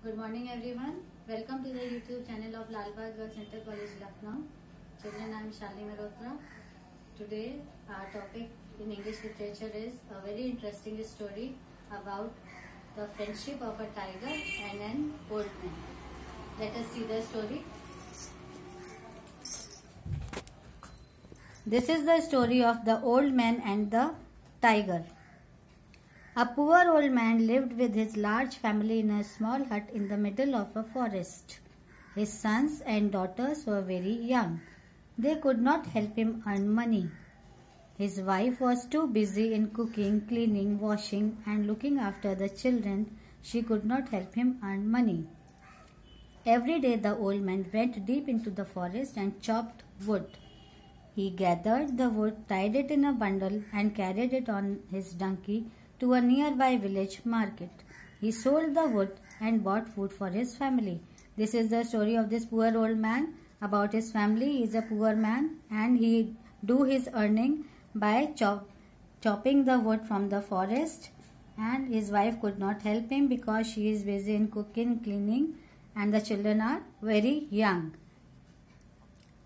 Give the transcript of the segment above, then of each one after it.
Good morning everyone. Welcome to the YouTube channel of Lalbagh Girls Center College, Lucknow. Children, I am Shalini Malhotra. Today our topic in English literature is a very interesting story about the friendship of a tiger and an old man. Let us see the story. This is the story of the old man and the tiger. A poor old man lived with his large family in a small hut in the middle of a forest. His sons and daughters were very young. They could not help him earn money. His wife was too busy in cooking, cleaning, washing, and looking after the children. She could not help him earn money. Every day the old man went deep into the forest and chopped wood. He gathered the wood, tied it in a bundle, and carried it on his donkey to a nearby village market. He sold the wood and bought food for his family. This is the story of this poor old man. About his family, he is a poor man and he do his earning by chopping the wood from the forest, and his wife could not help him because she is busy in cooking, cleaning, and the children are very young.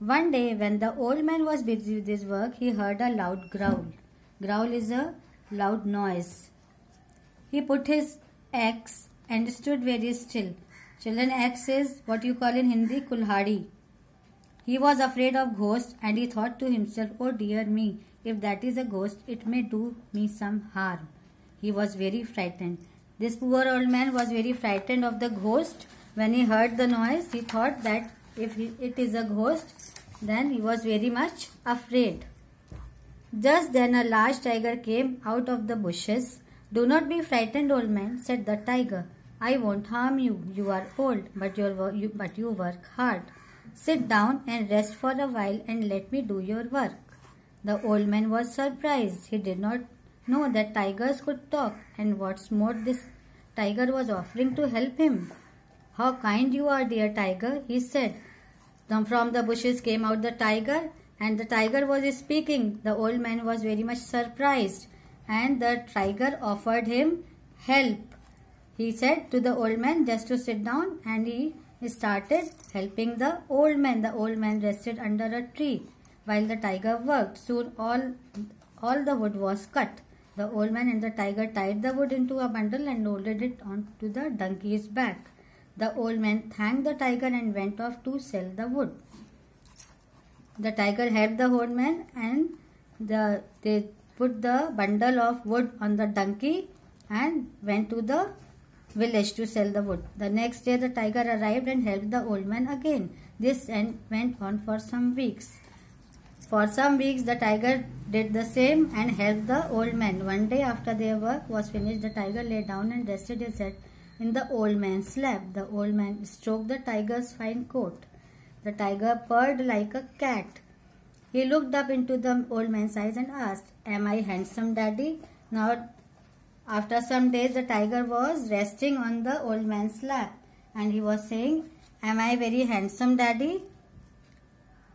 One day when the old man was busy with his work, he heard a loud growl. Growl is a loud noise. He put his axe and stood very still. Children, axe is what you call in Hindi kulhadi. He was afraid of ghosts and he thought to himself, oh dear me, if that is a ghost, it may do me some harm. He was very frightened. This poor old man was very frightened of the ghost. When he heard the noise, he thought that if it is a ghost, then he was very much afraid. Just then a large tiger came out of the bushes. Do not be frightened, old man, said the tiger. I won't harm you. You are old, but you work hard. Sit down and rest for a while and let me do your work. The old man was surprised. He did not know that tigers could talk, and what's more, this tiger was offering to help him. How kind you are, dear tiger, he said. From the bushes came out the tiger, and the tiger was speaking. The old man was very much surprised, and the tiger offered him help. He said to the old man just to sit down, and he started helping the old man. The old man rested under a tree while the tiger worked. Soon all the wood was cut. The old man and the tiger tied the wood into a bundle and loaded it onto the donkey's back. The old man thanked the tiger and went off to sell the wood. The tiger helped the old man, and they put the bundle of wood on the donkey and went to the village to sell the wood. The next day the tiger arrived and helped the old man again. This went on for some weeks. For some weeks the tiger did the same and helped the old man. One day after their work was finished, the tiger lay down and rested his head in the old man's lap. The old man stroked the tiger's fine coat. The tiger purred like a cat. He looked up into the old man's eyes and asked, am I handsome, daddy? Now, after some days, the tiger was resting on the old man's lap, and he was saying, am I very handsome, daddy?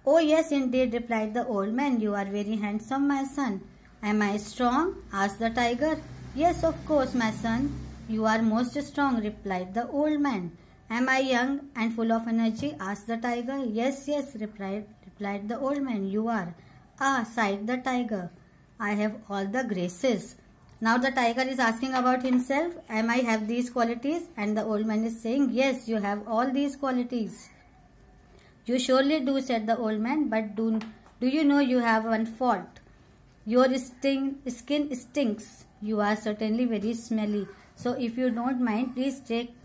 Oh yes, indeed, replied the old man. You are very handsome, my son. Am I strong? Asked the tiger. Yes, of course, my son. You are most strong, replied the old man. Am I young and full of energy? Asked the tiger. Yes, yes, replied the old man. You are. Ah, sighed the tiger. I have all the graces. Now the tiger is asking about himself. Am I have these qualities? And the old man is saying, yes, you have all these qualities. You surely do, said the old man, but do you know you have one fault? Your skin stinks. You are certainly very smelly. So if you don't mind, please take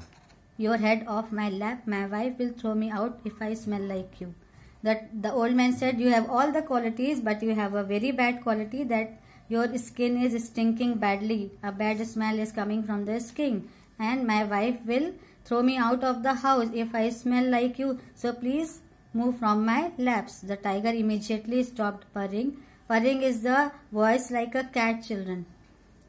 your head off my lap. My wife will throw me out if I smell like you. The old man said, you have all the qualities, but you have a very bad quality, that your skin is stinking badly. A bad smell is coming from the skin, and my wife will throw me out of the house if I smell like you. So please move from my laps. The tiger immediately stopped purring. Purring is the voice like a cat, children.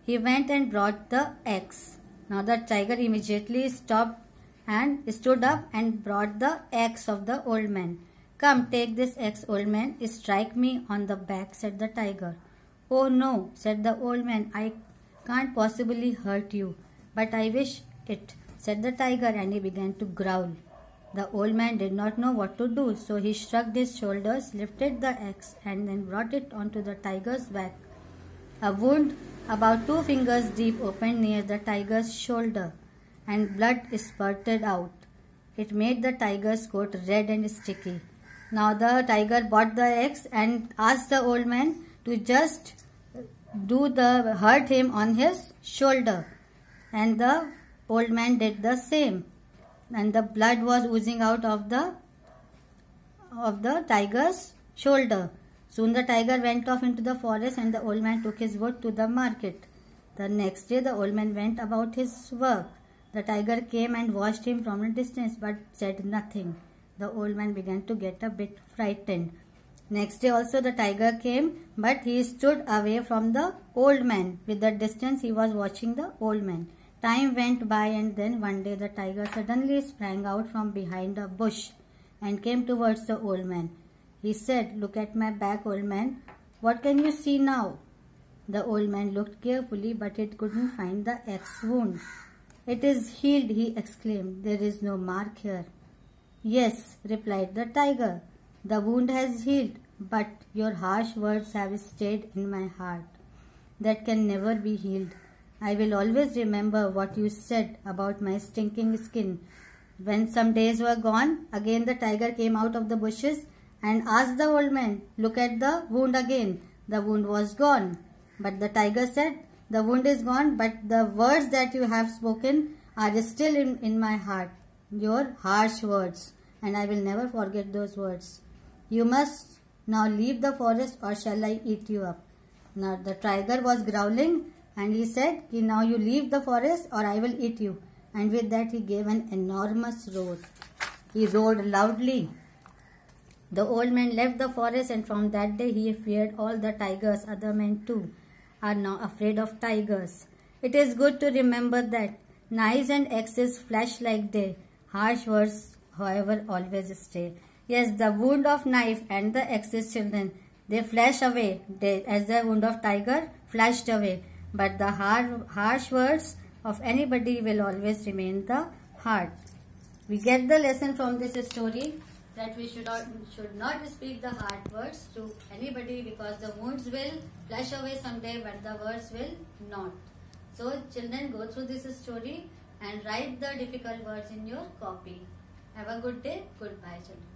He went and brought the axe. Now the tiger immediately stopped and stood up and brought the axe of the old man. Come, take this axe, old man. Strike me on the back, said the tiger. Oh no, said the old man. I can't possibly hurt you, but I wish it, said the tiger, and he began to growl. The old man did not know what to do, so he shrugged his shoulders, lifted the axe, and then brought it onto the tiger's back. A wound about 2 fingers deep opened near the tiger's shoulder, and blood spurted out. It made the tiger's coat red and sticky. Now the tiger brought the axe and asked the old man to just hurt him on his shoulder, and the old man did the same, and the blood was oozing out of the tiger's shoulder. Soon the tiger went off into the forest, and the old man took his wood to the market. The next day the old man went about his work. The tiger came and watched him from a distance, but said nothing. The old man began to get a bit frightened. Next day also the tiger came, but he stood away from the old man. With the distance he was watching the old man. Time went by, and then one day the tiger suddenly sprang out from behind a bush and came towards the old man. He said, "Look at my back, old man. What can you see now?" The old man looked carefully, but it couldn't find the axe wound. "It is healed," he exclaimed. "There is no mark here." "Yes," replied the tiger, "the wound has healed, but your harsh words have stayed in my heart. That can never be healed. I will always remember what you said about my stinking skin." When some days were gone, again the tiger came out of the bushes and asked the old man, "Look at the wound again." The wound was gone. But the tiger said, "The wound is gone, but the words that you have spoken are still in my heart. Your harsh words, and I will never forget those words. You must now leave the forest, or shall I eat you up?" Now the tiger was growling, and he said, "Now you leave the forest, or I will eat you." And with that he gave an enormous roar. He roared loudly. The old man left the forest, and from that day he feared all the tigers. Other men too are now afraid of tigers. It is good to remember that knives and axes flash like day. Harsh words, however, always stay. Yes, the wound of knife and the axes, children, they flash away as the wound of tiger flashed away. But the harsh words of anybody will always remain the heart. We get the lesson from this story that we should not speak the hard words to anybody, because the wounds will flash away someday, but the words will not. So children, go through this story and write the difficult words in your copy. Have a good day. Goodbye, children.